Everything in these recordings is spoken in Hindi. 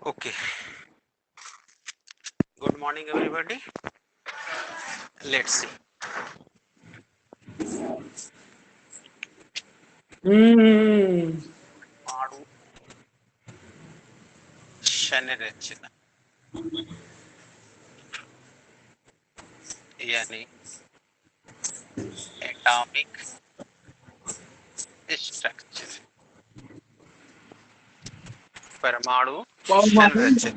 Okay. Good morning, everybody. Let's see. माणु संरचना यानी एटॉमिक स्ट्रक्चर, परमाणु संरचना।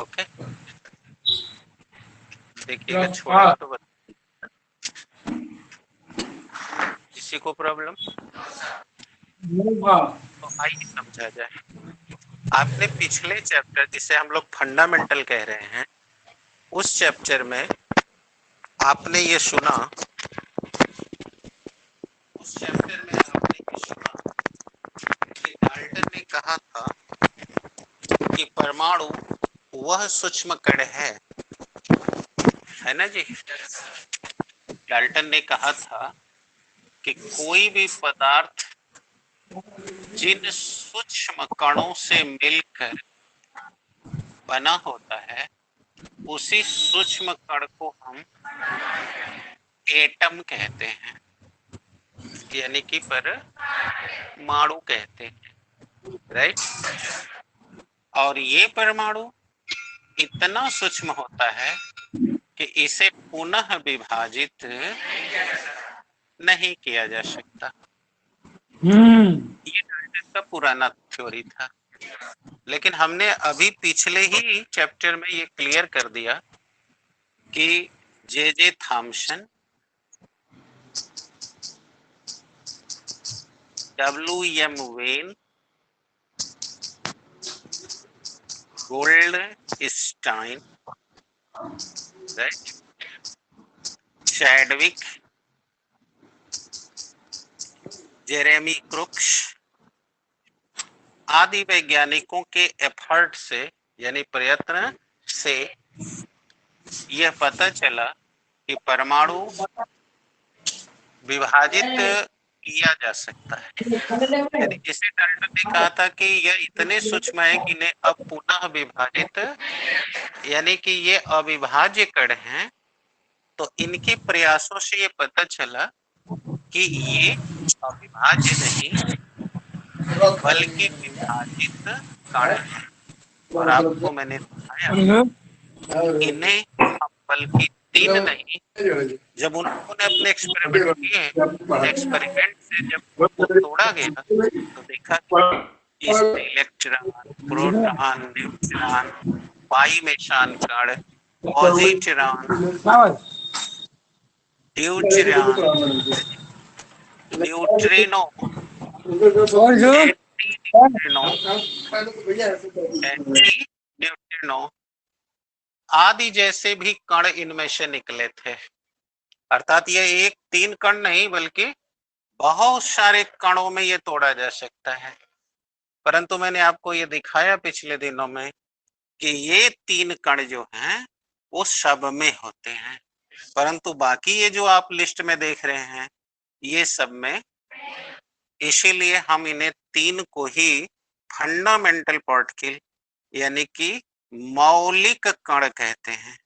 ओके, देखिएगा, छोड़ेगा तो किसी को प्रॉब्लम तो आइए समझा जाए। आपने पिछले चैप्टर, जिसे हम लोग फंडामेंटल कह रहे हैं, उस चैप्टर में आपने ये सुना, कि डाल्टन ने कहा था कि परमाणु वह सूक्ष्म कण है ना जी। डाल्टन ने कहा था कि कोई भी पदार्थ जिन सूक्ष्म कणों से मिलकर बना होता है, उसी सूक्ष्म कण को हम एटम कहते हैं, यानी कि परमाणु कहते हैं, राइट। और ये परमाणु इतना सूक्ष्म होता है कि इसे पुनः विभाजित नहीं किया जा सकता। ये डाल्टन का पुराना थ्योरी था, लेकिन हमने अभी पिछले ही चैप्टर में ये क्लियर कर दिया कि J Thomson, W.M. Wien, Goldstein, Wright, Chadwick, Jeremy Crookes आदि वैज्ञानिकों के एफर्ट से, यानी प्रयत्न से, यह पता चला कि परमाणु विभाजित किया जा सकता है। यानी जिसे डाल्टन ने कहा था कि यह इतने सूक्ष्म है कि इन्हें अब पुनः विभाजित, यानी कि ये अविभाज्य कण हैं, तो इनके प्रयासों से ये पता चला कि ये अविभाज्य नहीं बल्कि विभाजित कण है। और आपको मैंने दिखाया इन्हें हम बल्कि तीन नहीं, जब उन्होंने अपने एक्सपेरिमेंट किए, उस एक्सपेरिमेंट से जब वो तोड़ा गया तो देखा कि इसमें इलेक्ट्रॉन, प्रोटॉन, न्यूट्रॉन, पाई मेशान कण, positron, deuteron, neutrino, anti neutrino, anti neutrino आदि जैसे भी कण इनमें से निकले थे। अर्थात ये एक तीन कण नहीं बल्कि बहुत सारे कणों में ये तोड़ा जा सकता है। परंतु मैंने आपको ये दिखाया पिछले दिनों में कि ये तीन कण जो हैं वो सब में होते हैं, परंतु बाकी ये जो आप लिस्ट में देख रहे हैं ये सब में, इसीलिए हम इन्हें तीन को ही फंडामेंटल पार्टिकल यानी कि मौलिक कण कहते हैं।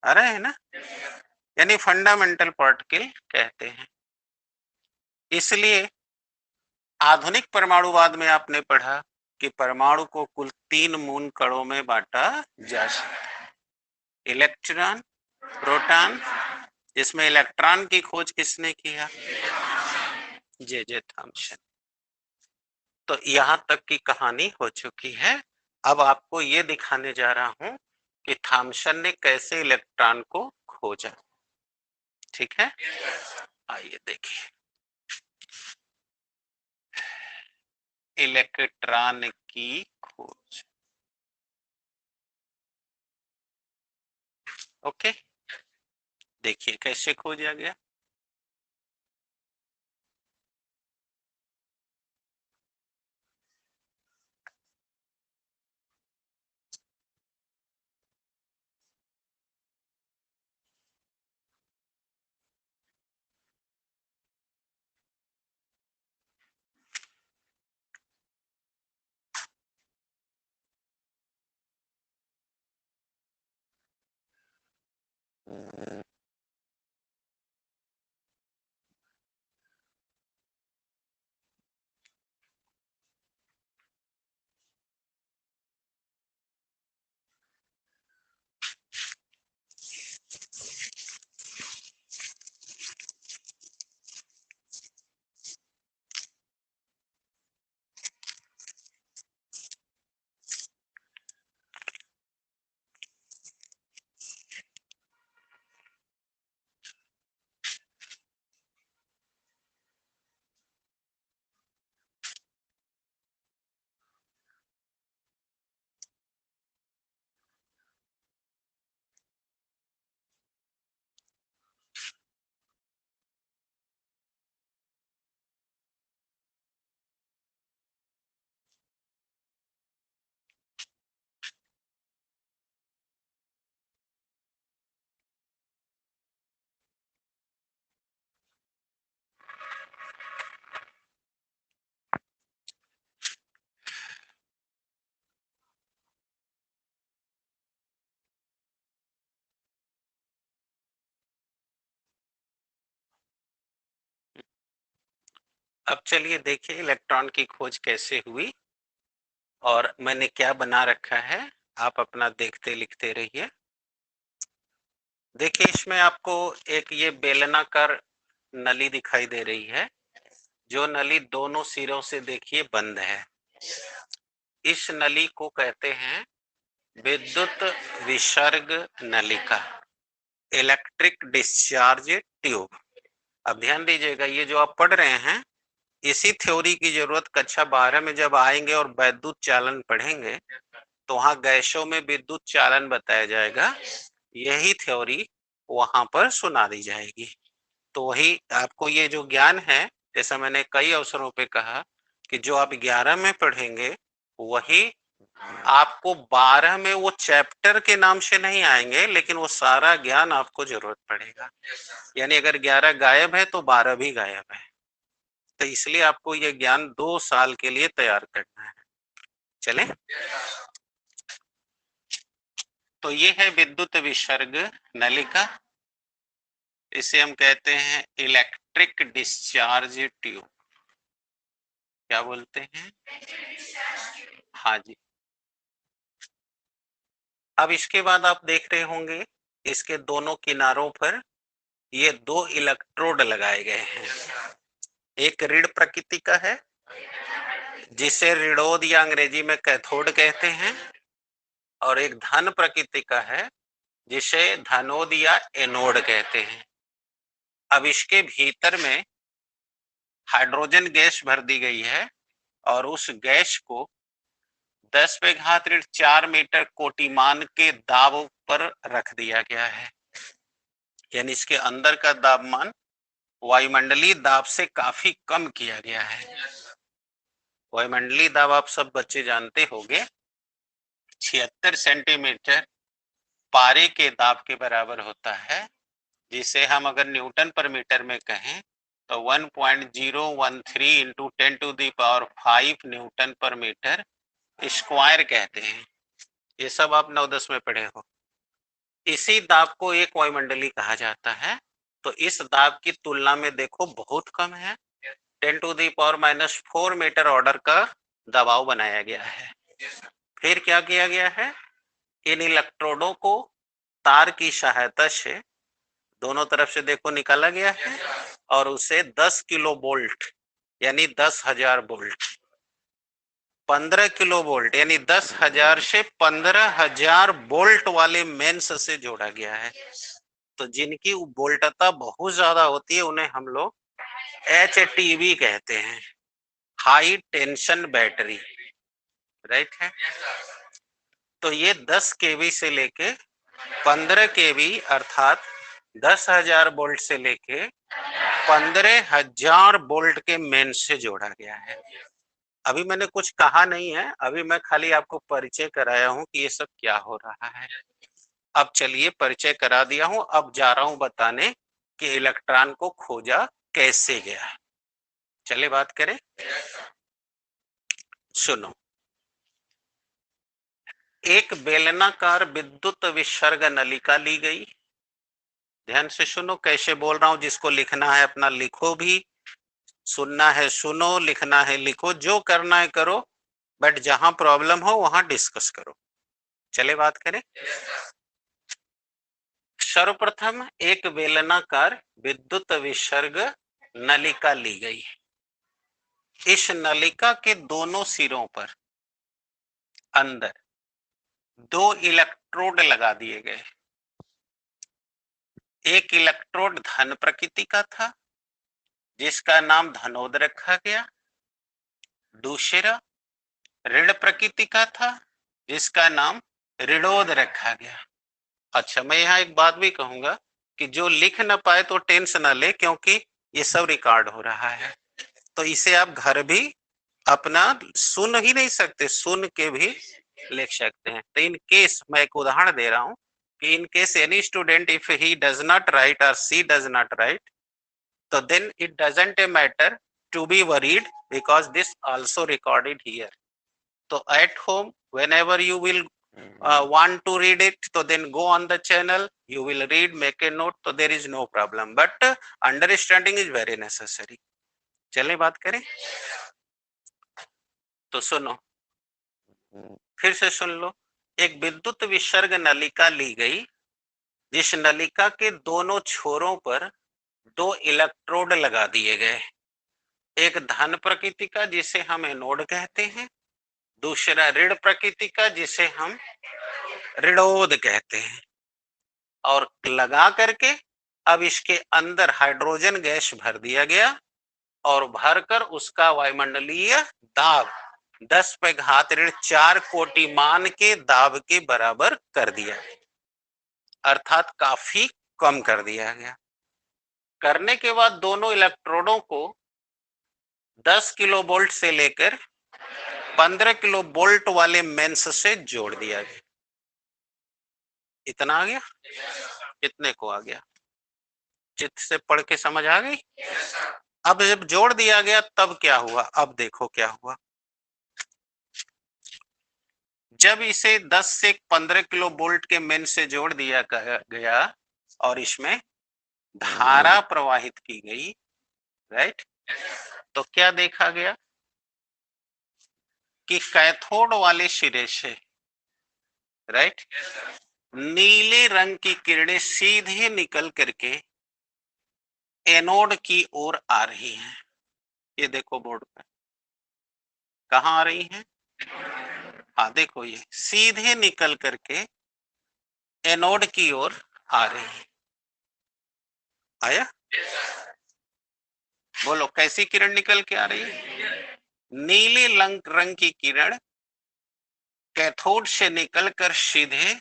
आ रहा है ना, यानी फंडामेंटल पार्टिकल कहते हैं। इसलिए आधुनिक परमाणुवाद में आपने पढ़ा कि परमाणु को कुल तीन मूल कणों में बांटा जा सकता है। इलेक्ट्रॉन, प्रोटॉन, जिसमें इलेक्ट्रॉन की खोज किसने किया? J Thomson. तो यहां तक की कहानी हो चुकी है। अब आपको ये दिखाने जा रहा हूं कि थॉमसन ने कैसे इलेक्ट्रॉन को खोजा। ठीक है, आइए देखिए। इलेक्ट्रॉन की खोज, ओके, देखिए कैसे खोजा गया। अब चलिए देखिए इलेक्ट्रॉन की खोज कैसे हुई और मैंने क्या बना रखा है, आप अपना देखते लिखते रहिए। देखिए इसमें आपको एक ये बेलनाकार नली दिखाई दे रही है, जो नली दोनों सिरों से देखिए बंद है। इस नली को कहते हैं विद्युत विसर्ग नलिका, इलेक्ट्रिक डिस्चार्ज ट्यूब। अब ध्यान दीजिएगा, ये जो आप पढ़ रहे हैं इसी थ्योरी की जरूरत कक्षा 12 में जब आएंगे और विद्युत चालन पढ़ेंगे तो वहां गैसों में विद्युत चालन बताया जाएगा, यही थ्योरी वहां पर सुना दी जाएगी। तो वही आपको ये जो ज्ञान है, जैसा मैंने कई अवसरों पे कहा कि जो आप 11 में पढ़ेंगे वही आपको 12 में वो चैप्टर के नाम से नहीं आएंगे, लेकिन वो सारा ज्ञान आपको जरूरत पड़ेगा। यानी अगर 11 गायब है तो 12 भी गायब है। तो इसलिए आपको ये ज्ञान 2 साल के लिए तैयार करना है। चले, तो ये है विद्युत विसर्ग नलिका, इसे हम कहते हैं इलेक्ट्रिक डिस्चार्ज ट्यूब। क्या बोलते हैं? हाँ जी। अब इसके बाद आप देख रहे होंगे इसके दोनों किनारों पर ये 2 इलेक्ट्रोड लगाए गए हैं। एक ऋण प्रकृति का है जिसे ऋणोद या अंग्रेजी में कैथोड कहते हैं, और एक धन प्रकृति का है जिसे धनोद या एनोड कहते हैं। अब इसके भीतर में हाइड्रोजन गैस भर दी गई है और उस गैस को 10 पे घात ऋण 4 मीटर कोटिमान के दाब पर रख दिया गया है। यानी इसके अंदर का दाबमान वायुमंडलीय दाब से काफी कम किया गया है। वायुमंडलीय दाब आप सब बच्चे जानते होंगे 76 सेंटीमीटर पारे के दाब के बराबर होता है, जिसे हम अगर न्यूटन पर मीटर में कहें तो 1.013 into 10 to the power 5 newton per metre square कहते हैं। ये सब आप 9-10 में पढ़े हो। इसी दाब को एक वायुमंडली कहा जाता है। तो इस दाब की तुलना में देखो बहुत कम है, 10 to the power -4 metre order का दबाव बनाया गया है। फिर क्या किया गया है, इन इलेक्ट्रोडों को तार की सहायता से दोनों तरफ से देखो निकाला गया है और उसे 10 किलो वोल्ट यानी 10,000 वोल्ट, 15 किलो वोल्ट यानी 10,000 से 15,000 वोल्ट वाले मेंस से जोड़ा गया है। तो जिनकी वोल्टता बहुत ज्यादा होती है उन्हें हम लोग HTB कहते हैं, हाई टेंशन बैटरी, राइट है। तो ये 10 केवी से लेके 15 केवी अर्थात 10,000 वोल्ट से लेके 15,000 वोल्ट के मेन से जोड़ा गया है। अभी मैंने कुछ कहा नहीं है, अभी मैं खाली आपको परिचय कराया हूं कि ये सब क्या हो रहा है। अब चलिए परिचय करा दिया हूं, अब जा रहा हूं बताने कि इलेक्ट्रॉन को खोजा कैसे गया। चलिए बात करें। सुनो, एक बेलनाकार विद्युत विसर्ग नलिका ली गई। ध्यान से सुनो कैसे बोल रहा हूं, जिसको लिखना है अपना लिखो भी, सुनना है सुनो, लिखना है लिखो, जो करना है करो, बट जहां प्रॉब्लम हो वहां डिस्कस करो। चले बात करें। सर्वप्रथम एक बेलनाकार विद्युत विसर्ग नलिका ली गई। इस नलिका के दोनों सिरों पर अंदर 2 इलेक्ट्रोड लगा दिए गए। एक इलेक्ट्रोड धन प्रकृति का था जिसका नाम धनोद रखा गया, दूसरा ऋण प्रकृति का था जिसका नाम ऋणोद रखा गया। अच्छा, मैं यहाँ एक बात भी कहूंगा कि जो लिख ना पाए तो टेंशन ना ले, क्योंकि ये सब रिकॉर्ड हो रहा है, तो इसे आप घर भी अपना सुन ही नहीं सकते, सुन के भी लिख सकते हैं। तो इन केस मैं एक उदाहरण दे रहा हूं कि in case any student if he does not right और सी डज नॉट राइट, तो then it doesn't matter to be worried because this also recorded here. So at home whenever you will want to read it, so then go on the channel, you will read, make a note, so there is no problem, but understanding is very necessary. चले बात करें। तो सुनो, फिर से सुन लो। एक विद्युत विसर्ग नलिका ली गई, जिस नलिका के दोनों छोरों पर 2 इलेक्ट्रोड लगा दिए गए। एक धन प्रकृति का जिसे हम एनोड कहते हैं, दूसरा ऋण प्रकृति का जिसे हम ऋणोद कहते हैं। और लगा करके अब इसके अंदर हाइड्रोजन गैस भर दिया गया और भरकर उसका वायुमंडलीय दाब 10⁻⁴ कोटि मान के दाब के बराबर कर दिया, अर्थात काफी कम कर दिया गया। करने के बाद दोनों इलेक्ट्रोडों को 10 किलो वोल्ट से लेकर 15 किलो वोल्ट वाले मेंस से जोड़ दिया गया। इतना आ गया? कितने को आ गया? चित्त से पढ़ के समझ आ गई? अब जब जोड़ दिया गया तब क्या हुआ? अब देखो क्या हुआ। जब इसे 10 से 15 किलो वोल्ट के मेन से जोड़ दिया गया और इसमें धारा प्रवाहित की गई, राइट, तो क्या देखा गया कि कैथोड वाले सिरे से, राइट, नीले रंग की किरणें सीधे निकल करके एनोड की ओर आ रही हैं। ये देखो बोर्ड पे कहाँ आ रही हैं? हाँ देखो, ये सीधे निकल करके एनोड की ओर आ रही है। आया? बोलो कैसी किरण निकल के आ रही है? नीले रंग की किरण कैथोड से निकलकर सीधे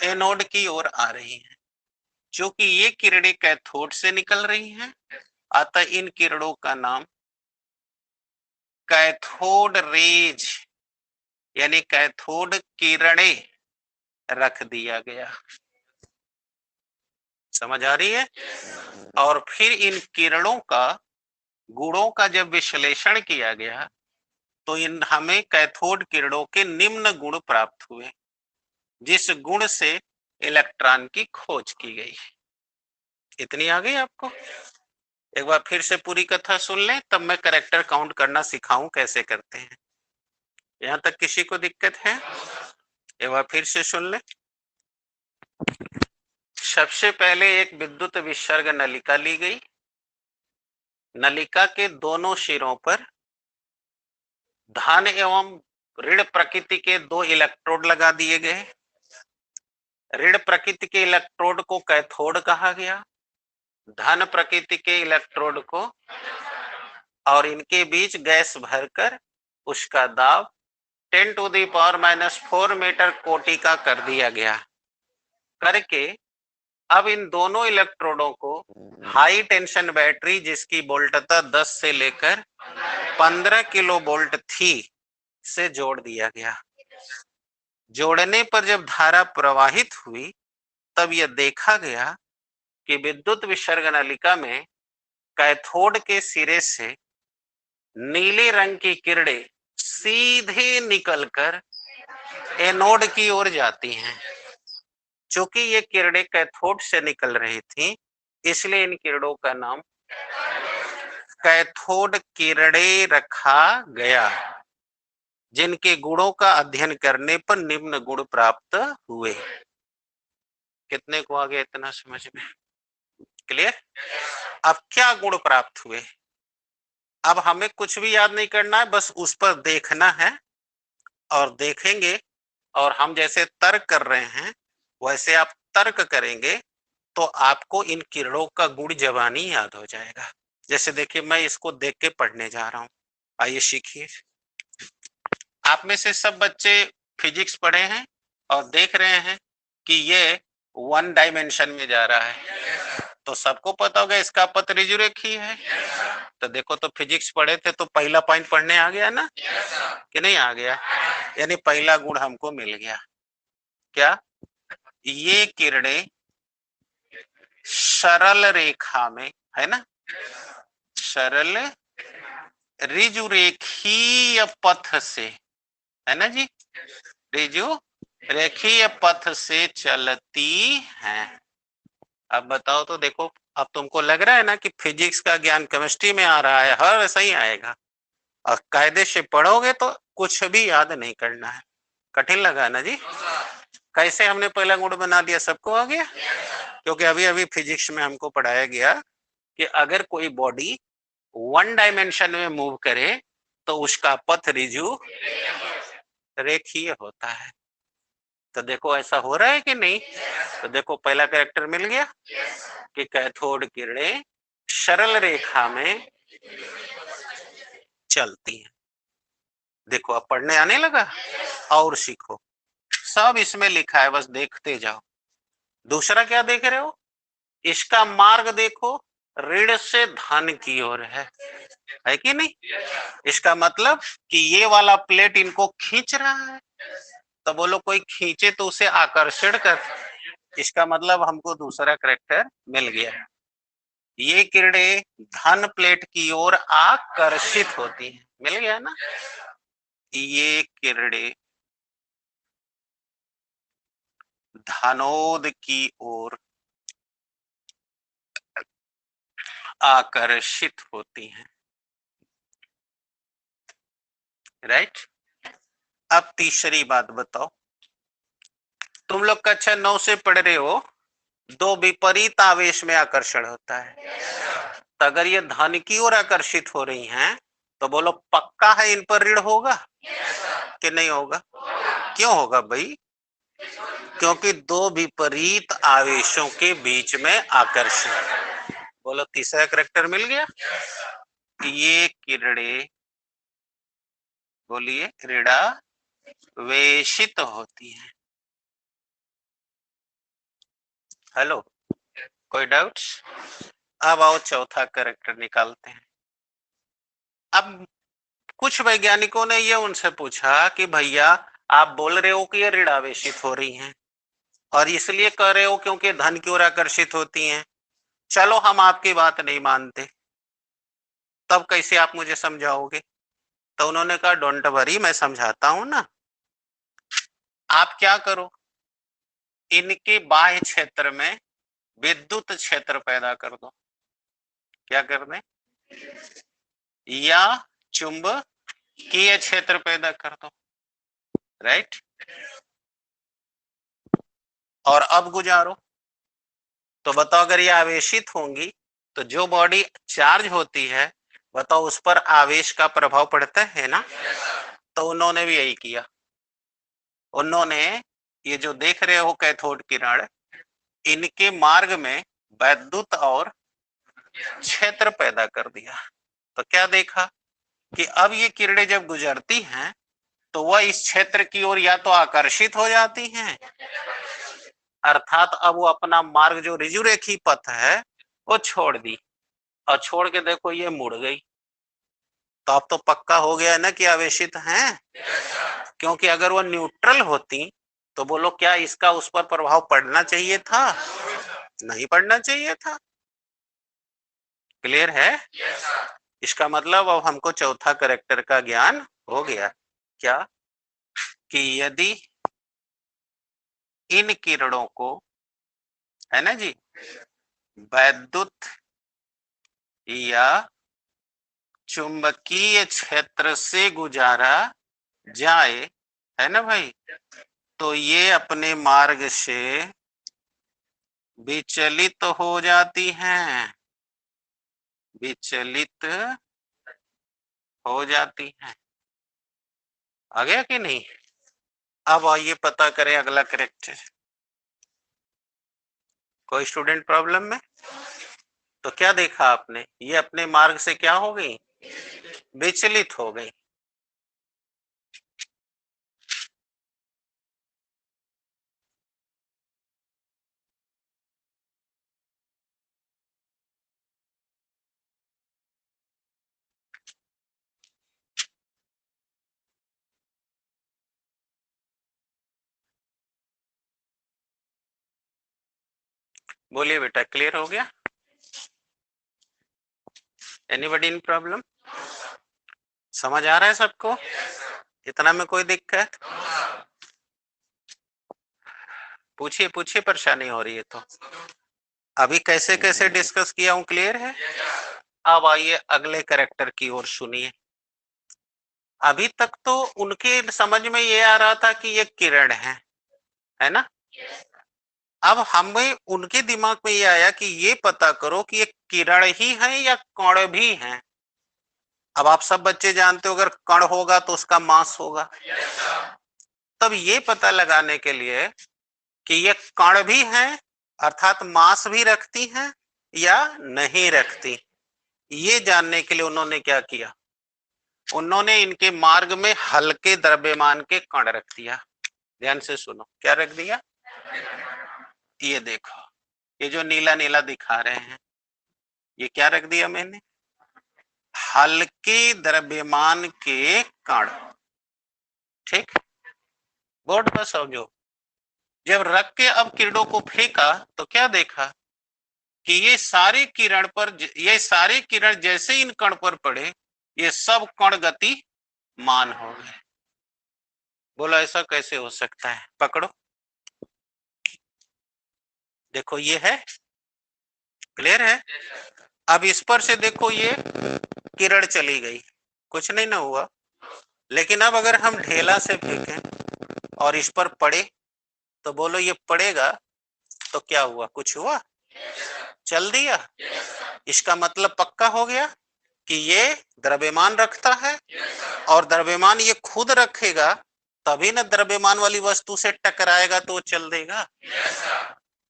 एनोड की ओर आ रही है। क्योंकि ये किरणें कैथोड से निकल रही हैं, अतः इन किरणों का नाम कैथोड रेज यानी कैथोड किरणें रख दिया गया। समझ आ रही है? और फिर इन किरणों का गुणों का जब विश्लेषण किया गया तो इन हमें कैथोड किरणों के निम्न गुण प्राप्त हुए, जिस गुण से इलेक्ट्रॉन की खोज की गई। इतनी आ गई आपको? एक बार फिर से पूरी कथा सुन लें, तब मैं करेक्टर काउंट करना सिखाऊं कैसे करते हैं। यहां तक किसी को दिक्कत है? एक बार फिर से सुन लें। सबसे पहले एक विद्युत विसर्ग नलिका ली गई। नलिका के दोनों सिरों पर धन एवं ऋण प्रकृति के 2 इलेक्ट्रोड लगा दिए गए। ऋण प्रकृति के इलेक्ट्रोड को कैथोड कहा गया, धन प्रकृति के इलेक्ट्रोड को, और इनके बीच गैस भरकर उसका दाब 10⁻⁻⁴ मीटर कोटि का कर दिया गया। करके अब इन दोनों इलेक्ट्रोडों को हाई टेंशन बैटरी, जिसकी वोल्टता 10 से लेकर 15 किलो वोल्ट थी, से जोड़ दिया गया। जोड़ने पर जब धारा प्रवाहित हुई तब यह देखा गया कि विद्युत विसर्ग नलिका में कैथोड के सिरे से नीले रंग की किरणें सीधे निकलकर एनोड की ओर जाती हैं। चूंकि ये किरणें कैथोड से निकल रही थी, इसलिए इन किरणों का नाम कैथोड किरणें रखा गया, जिनके गुणों का अध्ययन करने पर निम्न गुण प्राप्त हुए। कितने को आ गया इतना समझ में? क्लियर? अब क्या गुण प्राप्त हुए? अब हमें कुछ भी याद नहीं करना है, बस उस पर देखना है और देखेंगे, और हम जैसे तर्क कर रहे हैं वैसे आप तर्क करेंगे तो आपको इन किरणों का गुण जबानी याद हो जाएगा। जैसे देखिए, मैं इसको देख के पढ़ने जा रहा हूं, आइए सीखिए। आप में से सब बच्चे फिजिक्स पढ़े हैं और देख रहे हैं कि ये 1 डायमेंशन में जा रहा है, तो सबको पता होगा इसका पथ ऋजुरेखीय है। तो देखो, तो फिजिक्स पढ़े थे तो पहला पॉइंट पढ़ने आ गया ना, कि नहीं आ गया? यानी पहला गुण हमको मिल गया। क्या? ये किरणें सरल रेखा में, है ना, सरल ऋजुरेखीय पथ से, है ना जी, ऋजु रेखीय पथ से चलती हैं। अब बताओ तो देखो, अब तुमको लग रहा है ना कि फिजिक्स का ज्ञान केमिस्ट्री में आ रहा है, हर वैसा ही आएगा। और कायदे से पढ़ोगे तो कुछ भी याद नहीं करना है। कठिन लगा ना जी? कैसे हमने पहला गुण बना दिया, सबको आ गया? क्योंकि अभी अभी फिजिक्स में हमको पढ़ाया गया कि अगर कोई बॉडी वन डायमेंशन में मूव करे तो उसका पथ ऋजु रेखीय होता है। तो देखो ऐसा हो रहा है कि नहीं? तो देखो पहला कैरेक्टर मिल गया कि कैथोड किरणें सरल रेखा में चलती हैं। देखो अब पढ़ने आने लगा और सीखो, सब इसमें लिखा है, बस देखते जाओ। दूसरा क्या देख रहे हो? इसका मार्ग देखो, ऋण से धन की ओर है कि नहीं? इसका मतलब कि ये वाला प्लेट इनको खींच रहा है, तो बोलो कोई खींचे तो उसे आकर्षण कर। इसका मतलब हमको दूसरा करेक्टर मिल गया। ये किरणें धन प्लेट की ओर आकर्षित होती हैं, मिल गया ना? ये किरणें धनोद की ओर आकर्षित होती हैं, राइट? अब तीसरी बात बताओ, तुम लोग कक्षा 9 से पढ़ रहे हो, दो विपरीत आवेश में आकर्षण होता है। तो अगर ये धन की ओर आकर्षित हो रही हैं तो बोलो पक्का है इन पर ऋण होगा कि नहीं होगा? क्यों होगा भाई? क्योंकि दो विपरीत आवेशों के बीच में आकर्षण। बोलो तीसरा करेक्टर मिल गया। ये किरणें, बोलिए, ऋणावेशित होती हैं। हेलो, कोई डाउट्स? अब आओ चौथा करेक्टर निकालते हैं। अब कुछ वैज्ञानिकों ने ये उनसे पूछा कि भैया आप बोल रहे हो कि ये ऋणावेशित हो रही हैं और इसलिए कह रहे हो क्योंकि धन की ओर आकर्षित होती हैं। चलो हम आपकी बात नहीं मानते, तब कैसे आप मुझे समझाओगे? तो उन्होंने कहा डोंट वरी, मैं समझाता हूं ना। आप क्या करो, इनके बाह्य क्षेत्र में विद्युत क्षेत्र पैदा कर दो। क्या कर दें? या चुंबकीय क्षेत्र पैदा कर दो, राइट? और अब गुजारो। तो बताओ अगर ये आवेशित होंगी तो जो बॉडी चार्ज होती है, बताओ उस पर आवेश का प्रभाव पड़ता है ना? तो उन्होंने भी यही किया। उन्होंने ये जो देख रहे हो कैथोड किरण, इनके मार्ग में वैद्युत और क्षेत्र पैदा कर दिया। तो क्या देखा कि अब ये किरणें जब गुजरती हैं तो वह इस क्षेत्र की ओर या तो आकर्षित हो जाती हैं, अर्थात अब वो अपना मार्ग जो ऋजुरेखी पथ है वो छोड़ दी, और छोड़ के देखो ये मुड़ गई। तो अब तो पक्का हो गया ना कि आवेशित हैं। क्योंकि अगर वो न्यूट्रल होती तो बोलो क्या इसका उस पर प्रभाव पड़ना चाहिए था? नहीं पड़ना चाहिए था। क्लियर है? इसका मतलब अब हमको चौथा करेक्टर का ज्ञान हो गया। क्या? कि यदि इन किरणों को, है ना जी, वैद्युत या चुंबकीय क्षेत्र से गुजारा जाए, है ना भाई, तो ये अपने मार्ग से विचलित हो जाती हैं, विचलित हो जाती हैं। आ गया कि नहीं? अब आइए पता करें अगला करेक्टर। कोई स्टूडेंट प्रॉब्लम में? तो क्या देखा आपने, ये अपने मार्ग से क्या हो गई? विचलित हो गई। बोलिए बेटा, क्लियर हो गया? एनीबॉडी इन प्रॉब्लम? समझ आ रहा है सबको? इतना में कोई दिक्कत? पूछिए पूछिए, परेशानी हो रही है तो। अभी कैसे कैसे डिस्कस किया हूं, क्लियर है? अब आइए अगले कैरेक्टर की ओर सुनिए। अभी तक तो उनके समझ में ये आ रहा था कि ये किरण है ना? अब हमें उनके दिमाग में ये आया कि ये पता करो कि ये किरण ही है या कण भी है। अब आप सब बच्चे जानते हो अगर कण होगा तो उसका मास होगा। तब ये पता लगाने के लिए कि ये कण भी है अर्थात मास भी रखती हैं या नहीं रखती, ये जानने के लिए उन्होंने क्या किया, उन्होंने इनके मार्ग में हल्के द्रव्यमान के कण रख दिया। ध्यान से सुनो, क्या रख दिया? ये देखो, ये जो नीला नीला दिखा रहे हैं, ये क्या रख दिया मैंने? हल्के द्रव्यमान के कण। ठीक, बोर्ड पर समझो। जब रख के अब किरणों को फेंका तो क्या देखा कि ये सारे किरण पर, ये सारे किरण जैसे इन कण पर पड़े, ये सब कण गति मान हो गए। बोला ऐसा कैसे हो सकता है? पकड़ो, देखो ये है, क्लियर है? अब इस पर से देखो, ये किरण चली गई, कुछ नहीं ना हुआ। लेकिन अब अगर हम ढेला से फेंकें और इस पर पड़े तो बोलो ये पड़ेगा तो क्या हुआ? कुछ हुआ? चल दिया। इसका मतलब पक्का हो गया कि ये द्रव्यमान रखता है, और द्रव्यमान ये खुद रखेगा तभी ना द्रव्यमान वाली वस्तु से टकराएगा तो चल देगा।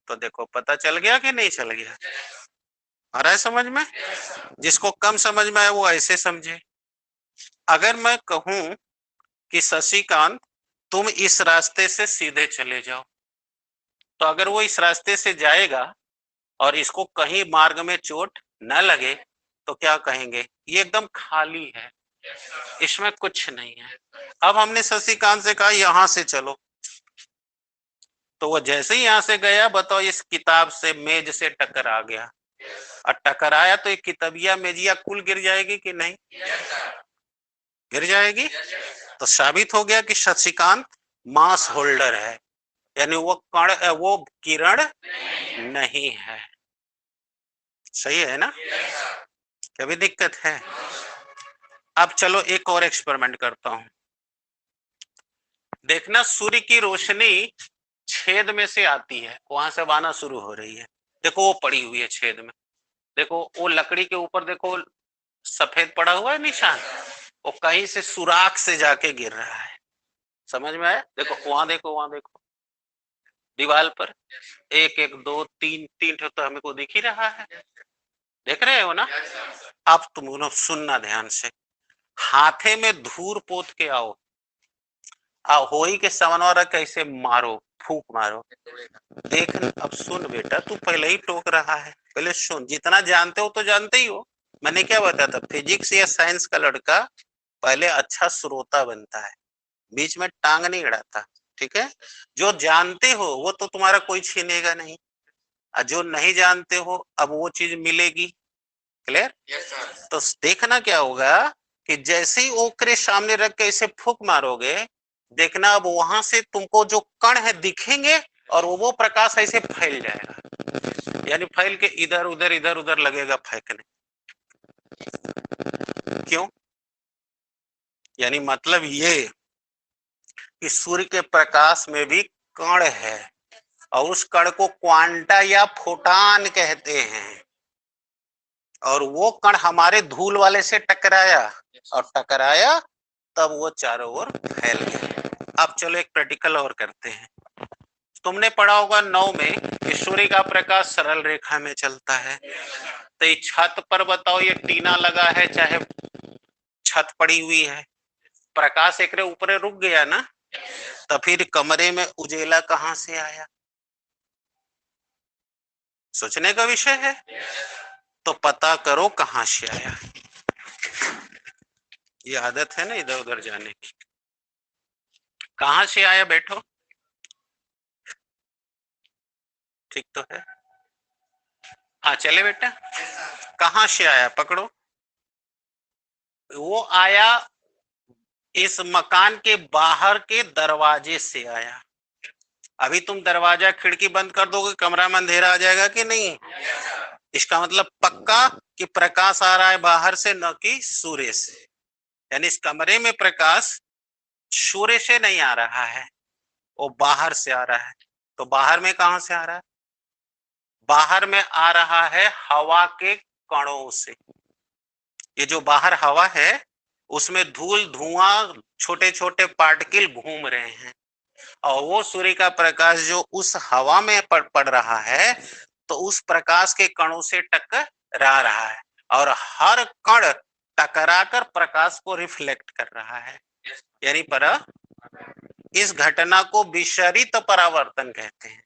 तो देखो पता चल गया कि नहीं चल गया? आ रहा है समझ में? जिसको कम समझ में आए वो ऐसे समझे। अगर मैं कहूं कि शशिकांत तुम इस रास्ते से सीधे चले जाओ, तो अगर वो इस रास्ते से जाएगा और इसको कहीं मार्ग में चोट न लगे तो क्या कहेंगे? ये एकदम खाली है, इसमें कुछ नहीं है। अब हमने शशिकांत से कहा यहां से चलो, तो वो जैसे ही यहां से गया, बताओ इस किताब से मेज से टकरा गया, और टकराया तो ये किताबिया मेजिया कुल गिर जाएगी कि नहीं? गिर जाएगी। तो साबित हो गया कि शशिकांत मास होल्डर है, यानी वो कण, वो किरण नहीं है। सही है ना? कभी दिक्कत है? अब चलो एक और एक्सपेरिमेंट करता हूं। देखना, सूर्य की रोशनी छेद में से आती है, वहां से आना शुरू हो रही है। देखो वो पड़ी हुई है छेद में, देखो वो लकड़ी के ऊपर देखो सफेद पड़ा हुआ है निशान, वो कहीं से सुराख से जाके गिर रहा है। समझ में आया? देखो वहां देखो, वहां देखो दीवार पर एक एक दो तीन, तीन तो हमें को दिख ही रहा है, देख रहे हो ना? अब तुम सुनना ध्यान से, हाथे में धूर पोत के आओ, होई के समनवारा कैसे मारो, फूक मारो। देख, अब सुन बेटा, तू पहले ही टोक रहा है, पहले सुन। जितना जानते हो तो जानते ही हो। मैंने क्या बताया था? फिजिक्स या साइंस का लड़का पहले अच्छा श्रोता बनता है, बीच में टांग नहीं अड़ाता। ठीक है? जो जानते हो वो तो तुम्हारा कोई छीनेगा नहीं, और जो नहीं जानते हो अब वो चीज मिलेगी। क्लियर? तो देखना क्या होगा कि जैसे ही ओकरे सामने रख के इसे फूक मारोगे, देखना अब वहां से तुमको जो कण है दिखेंगे, और वो प्रकाश ऐसे फैल जाएगा, यानी फैल के इधर उधर लगेगा फेंकने। क्यों? यानी मतलब ये कि सूर्य के प्रकाश में भी कण है, और उस कण को क्वांटा या फोटान कहते हैं, और वो कण हमारे धूल वाले से टकराया, और टकराया तब वो चारों ओर फैल गया। अब चलो एक प्रैक्टिकल और करते हैं। तुमने पढ़ा होगा 9 में कि सूर्य का प्रकाश सरल रेखा में चलता है। तो ये छत पर बताओ, ये टीना लगा है चाहे छत पड़ी हुई है, प्रकाश एक ऊपर रुक गया ना, तो फिर कमरे में उजेला कहां से आया? सोचने का विषय है। तो पता करो कहां से आया। ये आदत है ना इधर उधर जाने की। कहां से आया? बैठो, ठीक तो है? हाँ चले बेटा, कहां से आया? पकड़ो। वो आया इस मकान के बाहर के दरवाजे से आया। अभी तुम दरवाजा खिड़की बंद कर दोगे, कमरा में अंधेरा आ जाएगा कि नहीं? इसका मतलब पक्का कि प्रकाश आ रहा है बाहर से, न कि सूर्य से। यानी इस कमरे में प्रकाश सूर्य से नहीं आ रहा है, वो बाहर से आ रहा है। तो बाहर में कहां से आ रहा है? बाहर में आ रहा है हवा के कणों से। ये जो बाहर हवा है उसमें धूल धुआं छोटे छोटे पार्टिकल घूम रहे हैं, और वो सूर्य का प्रकाश जो उस हवा में पड़ रहा है, तो उस प्रकाश के कणों से टकरा रहा है, और हर कण टकराकर प्रकाश को रिफ्लेक्ट कर रहा है। यानी इस घटना को विसरित परावर्तन कहते हैं।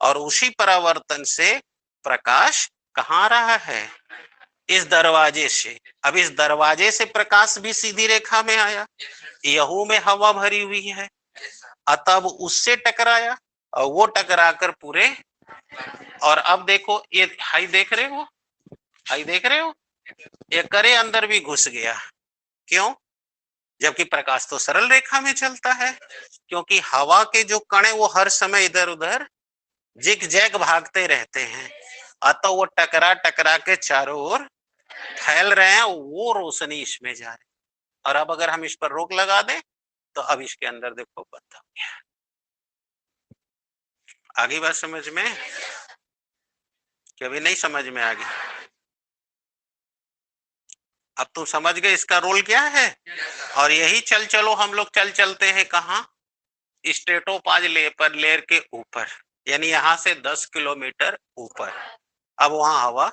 और उसी परावर्तन से प्रकाश कहाँ आ रहा है? इस दरवाजे से। अब इस दरवाजे से प्रकाश भी सीधी रेखा में आया, यहू में हवा भरी हुई है, अतः उससे टकराया, और वो टकराकर पूरे। और अब देखो ये हाई देख रहे हो, हाई देख रहे हो, ये करे अंदर भी घुस गया। क्यों? जबकि प्रकाश तो सरल रेखा में चलता है, क्योंकि हवा के जो कण है वो हर समय इधर उधर जिग जैग भागते रहते हैं, अतः वो टकरा टकरा के चारों ओर फैल रहे हैं, वो रोशनी इसमें जा रही। और अब अगर हम इस पर रोक लगा दें तो अब इसके अंदर देखो बंद हो गया। आगे बात समझ में? कि अभी नहीं समझ में आ गई? अब तुम समझ गए इसका रोल क्या है। और यही चल चलो हम लोग चल चलते हैं कहाँ? स्ट्रेटोपाज लेयर के ऊपर, यानी यहां से 10 किलोमीटर ऊपर। अब वहां हवा,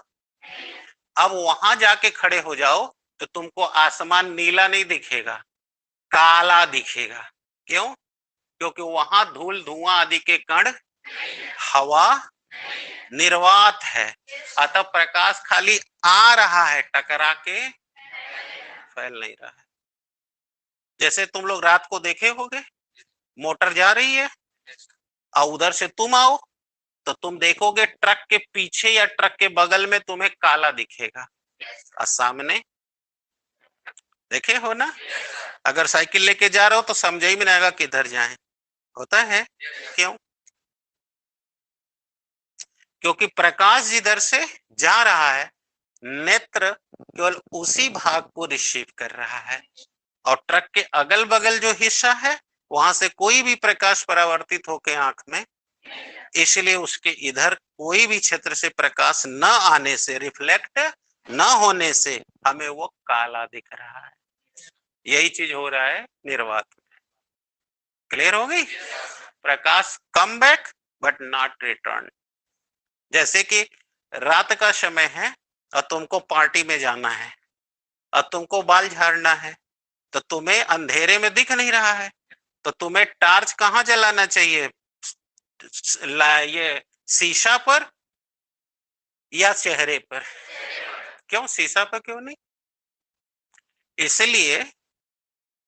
अब वहां जाके खड़े हो जाओ तो तुमको आसमान नीला नहीं दिखेगा, काला दिखेगा। क्यों? क्योंकि वहां धूल धुआं आदि के कण, हवा निर्वात है, अतः प्रकाश खाली आ रहा है, टकरा के फैल नहीं रहा है। जैसे तुम लोग रात को देखे होगे मोटर जा रही है और उधर से तुम आओ तो तुम देखोगे ट्रक के पीछे या ट्रक के बगल में तुम्हें काला दिखेगा, और सामने देखे हो ना? अगर साइकिल लेके जा रहे हो तो समझ ही में नहीं आएगा किधर जाएं। होता है। क्यों? क्योंकि प्रकाश जिधर से जा रहा है, नेत्र केवल उसी भाग को रिसीव कर रहा है, और ट्रक के अगल बगल जो हिस्सा है वहां से कोई भी प्रकाश परावर्तित होकर आंख में, इसलिए उसके इधर कोई भी क्षेत्र से प्रकाश न आने से, रिफ्लेक्ट न होने से हमें वो काला दिख रहा है। यही चीज हो रहा है निर्वात में। क्लियर हो गई? Prakash come back but not return. जैसे कि रात का समय है और तुमको पार्टी में जाना है और तुमको बाल झाड़ना है, तो तुम्हें अंधेरे में दिख नहीं रहा है, तो तुम्हें टार्च कहाँ जलाना चाहिए? ये शीशा पर या चेहरे पर? क्यों शीशा पर क्यों नहीं? इसलिए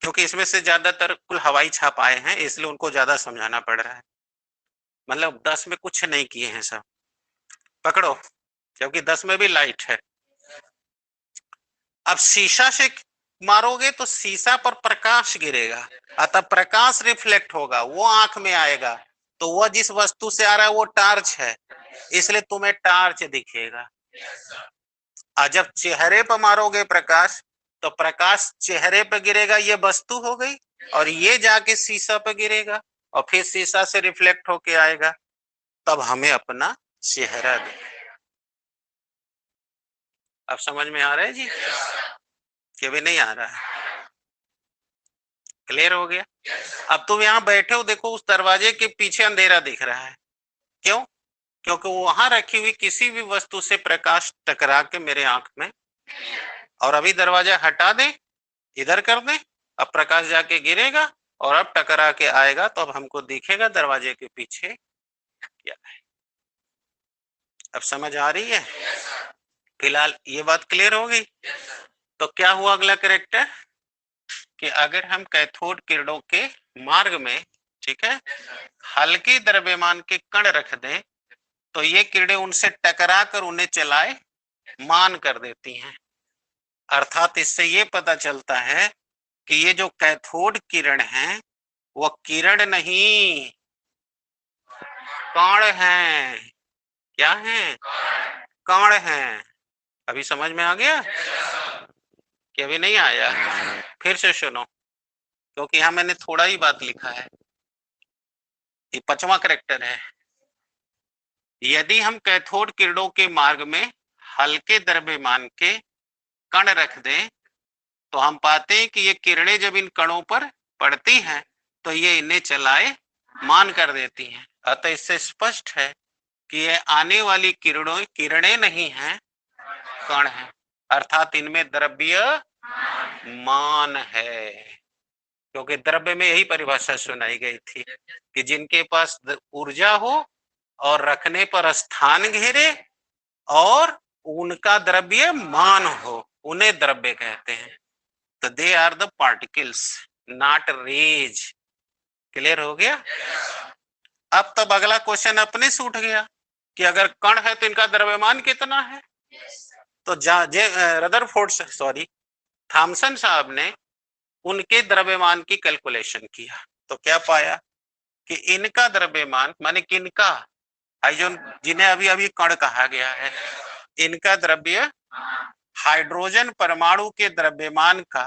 क्योंकि इसमें से ज्यादातर कुल हवाई छाप आए हैं, इसलिए उनको ज्यादा समझाना पड़ रहा है। मतलब 10 में कुछ नहीं किए हैं सब, पकड़ो, क्योंकि 10 में भी लाइट है। अब शीशा से मारोगे तो शीशा पर प्रकाश गिरेगा, अतः प्रकाश रिफ्लेक्ट होगा, वो आंख में आएगा, तो वह जिस वस्तु से आ रहा है वो टार्च है, इसलिए तुम्हें टार्च दिखेगा। और जब चेहरे पर मारोगे प्रकाश तो प्रकाश चेहरे पर गिरेगा, ये वस्तु हो गई, और ये जाके शीशा पर गिरेगा और फिर शीशा से रिफ्लेक्ट होके आएगा, तब हमें अपना चेहरा दिखेगा। अब समझ में आ रहा है जी कि भी नहीं आ रहा है? क्लियर हो गया? अब तुम यहाँ बैठे हो, देखो उस दरवाजे के पीछे अंधेरा दिख रहा है। क्यों? क्योंकि वहां रखी हुई किसी भी वस्तु से प्रकाश टकरा के मेरे आंख में, और अभी दरवाजा हटा दें, इधर कर दें, अब प्रकाश जाके गिरेगा और अब टकरा के आएगा, तो अब हमको दिखेगा दरवाजे के पीछे क्या है। अब समझ आ रही है? फिलहाल ये बात क्लियर हो गई। तो क्या हुआ अगला कैरेक्टर कि अगर हम कैथोड किरणों के मार्ग में, ठीक है, हल्के द्रव्यमान के कण रख दें तो ये किरणें उनसे टकरा कर उन्हें चलाए मान कर देती हैं। अर्थात इससे ये पता चलता है कि ये जो कैथोड किरण है वो किरण नहीं, कण हैं। क्या हैं? कण हैं। अभी समझ में आ गया कि अभी नहीं आया? फिर से सुनो, क्योंकि यहां मैंने थोड़ा ही बात लिखा है। ये 5वां करेक्टर है। यदि हम कैथोड किरणों के मार्ग में हल्के द्रव्यमान के कण रख दें तो हम पाते हैं कि ये किरणें जब इन कणों पर पड़ती हैं तो ये इन्हें चलाए मान कर देती हैं। अतः इससे स्पष्ट है कि ये आने वाली किरणें नहीं हैं, कण हैं, अर्थात इनमें द्रव्यमान है। क्योंकि द्रव्य में यही परिभाषा सुनाई गई थी कि जिनके पास ऊर्जा हो और रखने पर स्थान घेरे और उनका द्रव्यमान हो, उन्हें द्रव्य कहते हैं। तो they are the particles, not rays. Clear हो गया? अब तब अगला क्वेश्चन अपने से उठ गया कि अगर कण है तो इनका द्रव्यमान कितना है। तो रदरफोर्ड सॉरी थॉमसन साहब ने उनके द्रव्यमान की कैलकुलेशन किया तो क्या पाया कि इनका द्रव्यमान माने किनका, जो जिन्हें अभी अभी कण कहा गया है, इनका द्रव्य हाइड्रोजन परमाणु के द्रव्यमान का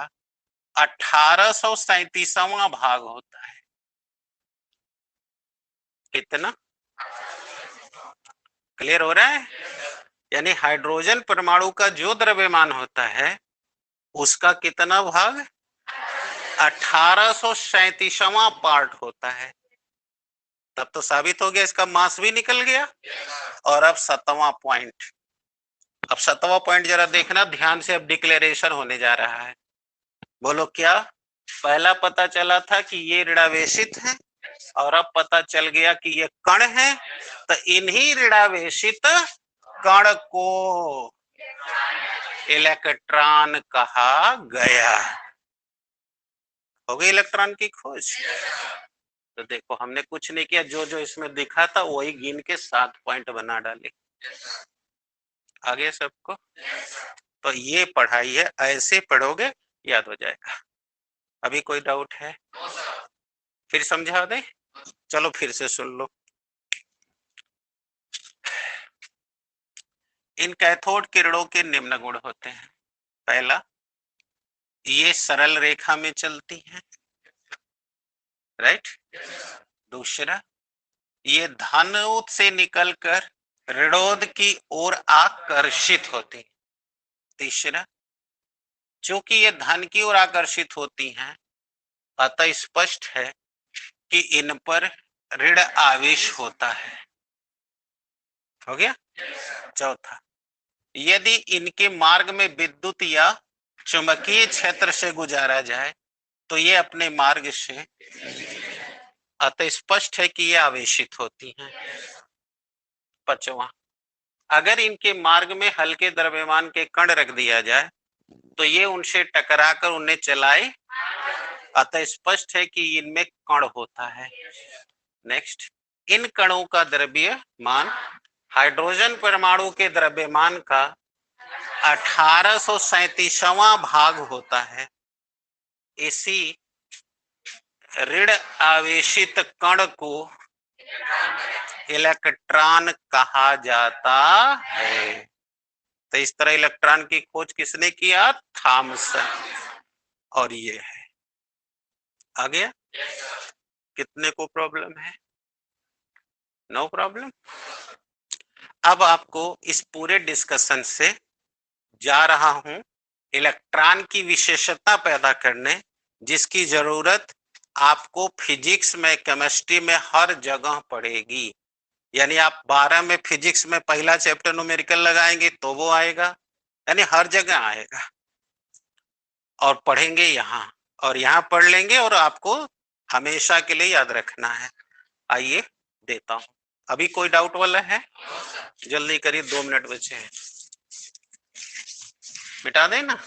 1837वां भाग होता है। कितना? क्लियर हो रहा है? यानी हाइड्रोजन परमाणु का जो द्रव्यमान होता है उसका कितना भाग? 1837वां पार्ट होता है। तब तो साबित हो गया, इसका मास भी निकल गया। और अब 7वां पॉइंट, अब 7वां पॉइंट जरा देखना ध्यान से, अब डिक्लेरेशन होने जा रहा है। बोलो क्या? पहला पता चला था कि ये ऋणावेशित है और अब पता चल गया कि ये कण है। तो इन्हीं ऋणावेशित कण को इलेक्ट्रॉन कहा गया। हो गई इलेक्ट्रॉन की खोज। तो देखो हमने कुछ नहीं किया, जो जो इसमें दिखा था वही गिन के 7 पॉइंट बना डाले। आगे सबको तो ये पढ़ाई है, ऐसे पढ़ोगे याद हो जाएगा। अभी कोई डाउट है? फिर समझा दे? चलो फिर से सुन लो। इन कैथोड किरणों के निम्न गुण होते हैं। पहला, ये सरल रेखा में चलती हैं, राइट। दूसरा, ये धनोद से निकलकर ऋणोद की ओर आकर्षित होती। तीसरा, चूंकि ये धन की ओर आकर्षित होती हैं अतः स्पष्ट है कि इन पर ऋण आवेश होता है। हो गया? चौथा, यदि इनके मार्ग में विद्युत या चुंबकीय क्षेत्र से गुजारा जाए तो ये अपने मार्ग से, अतः स्पष्ट है कि ये आवेशित होती हैं। पांचवा, अगर इनके मार्ग में हल्के द्रव्यमान के कण रख दिया जाए तो ये उनसे टकराकर उन्हें चलाए, अतः स्पष्ट है कि इनमें कण होता है। नेक्स्ट, इन कणों का द्रव्यमान हाइड्रोजन परमाणु के द्रव्यमान का 1837वां भाग होता है। इसी ऋण आवेशित कण को इलेक्ट्रॉन कहा जाता है। तो इस तरह इलेक्ट्रॉन की खोज किसने किया? थॉमसन। और ये है, आ गया? कितने को प्रॉब्लम है? No problem. अब आपको इस पूरे डिस्कशन से जा रहा हूं इलेक्ट्रॉन की विशेषता पैदा करने, जिसकी जरूरत आपको फिजिक्स में, केमिस्ट्री में हर जगह पड़ेगी। यानी आप 12 में फिजिक्स में पहला चैप्टर न्यूमेरिकल लगाएंगे तो वो आएगा, यानी हर जगह आएगा। और पढ़ेंगे यहाँ, और यहाँ पढ़ लेंगे और आपको हमेशा के लिए याद रखना है। आइए देता हूं। अभी कोई डाउट वाला है? जल्दी करिए, 2 मिनट बचे हैं। मिटा देना।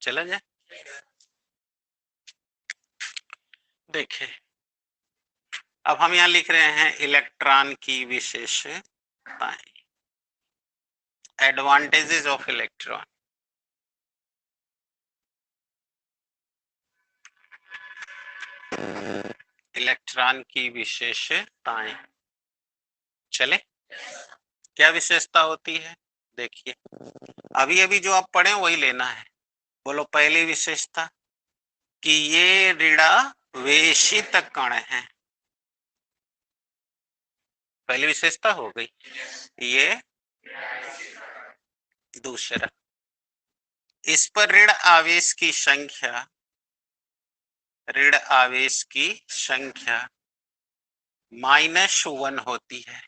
चला जाए। देखिए, अब हम यहाँ लिख रहे हैं इलेक्ट्रॉन की विशेषताएं। Advantages of electron. इलेक्ट्रॉन की विशेषताएं। चले, क्या विशेषता होती है? देखिए, अभी अभी जो आप पढ़े वही लेना है। बोलो पहली विशेषता कि ये ऋणावेशित कण है। पहली विशेषता हो गई ये। दूसरा, इस पर ऋण आवेश की संख्या -1 होती है,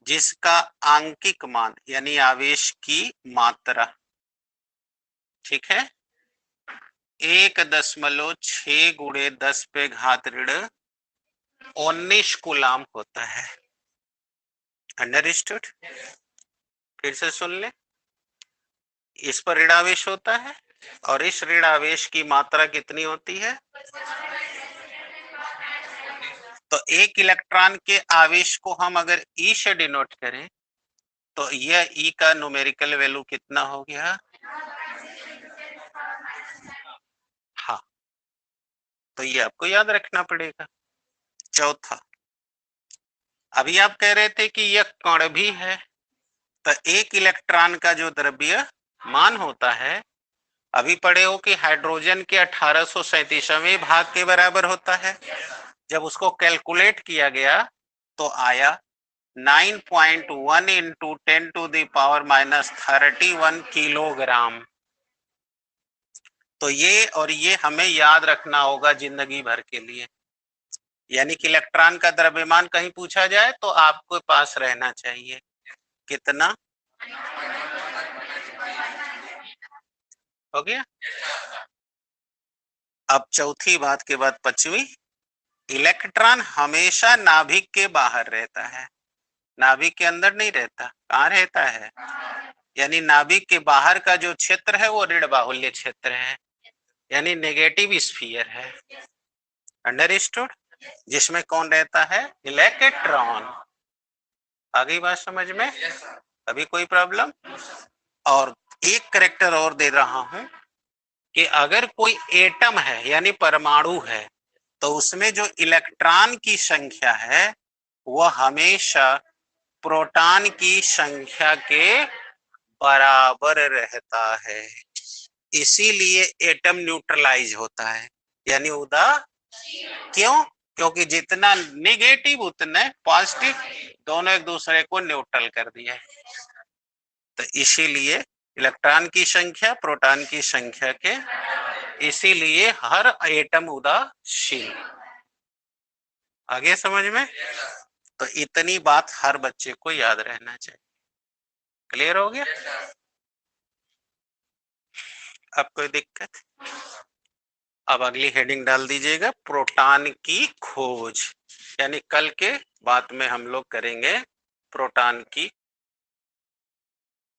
जिसका आंकिक मान यानी आवेश की मात्रा, ठीक है, 1.6 गुणे 10 पे घात ऋण 19 कूलाम होता है। अंडरस्टूड? फिर से सुन ले, इस पर ऋणावेश होता है और इस ऋणावेश की मात्रा कितनी होती है? तो एक इलेक्ट्रॉन के आवेश को हम अगर ई से डिनोट करें तो यह ई का न्यूमेरिकल वैल्यू कितना हो गया? हाँ, तो ये आपको याद रखना पड़ेगा। चौथा, अभी आप कह रहे थे कि यह कण भी है, तो एक इलेक्ट्रॉन का जो द्रव्यमान होता है, अभी पढ़े हो कि हाइड्रोजन के 1837वें भाग के बराबर होता है। जब उसको कैलकुलेट किया गया तो आया 9.1 इंटू 10⁻⁻31 किलोग्राम। तो ये और ये हमें याद रखना होगा जिंदगी भर के लिए। यानी कि इलेक्ट्रॉन का द्रव्यमान कहीं पूछा जाए तो आपके पास रहना चाहिए कितना? हो गया। अब चौथी बात के बाद पांचवी, इलेक्ट्रॉन हमेशा नाभिक के बाहर रहता है, नाभिक के अंदर नहीं रहता। कहाँ रहता है? यानी नाभिक के बाहर का जो क्षेत्र है वो ऋण बाहुल्य क्षेत्र है, यानी नेगेटिव स्फीयर है। अंडरस्टूड? जिसमें कौन रहता है? इलेक्ट्रॉन। आ गई बात समझ में? अभी कोई प्रॉब्लम? और एक करेक्टर और दे रहा हूं कि अगर कोई एटम है यानी परमाणु है तो उसमें जो इलेक्ट्रॉन की संख्या है वह हमेशा प्रोटॉन की संख्या के बराबर रहता है। इसीलिए एटम न्यूट्रलाइज होता है, यानी क्यों? क्योंकि जितना नेगेटिव उतने पॉजिटिव, दोनों एक दूसरे को न्यूट्रल कर दिया है। तो इसीलिए इलेक्ट्रॉन की संख्या प्रोटॉन की संख्या के, इसीलिए हर एटम उदासीन। आगे समझ में? तो इतनी बात हर बच्चे को याद रहना चाहिए। क्लियर हो गया? अब कोई दिक्कत? अब अगली हेडिंग डाल दीजिएगा, प्रोटॉन की खोज। यानी कल के बात में हम लोग करेंगे प्रोटॉन की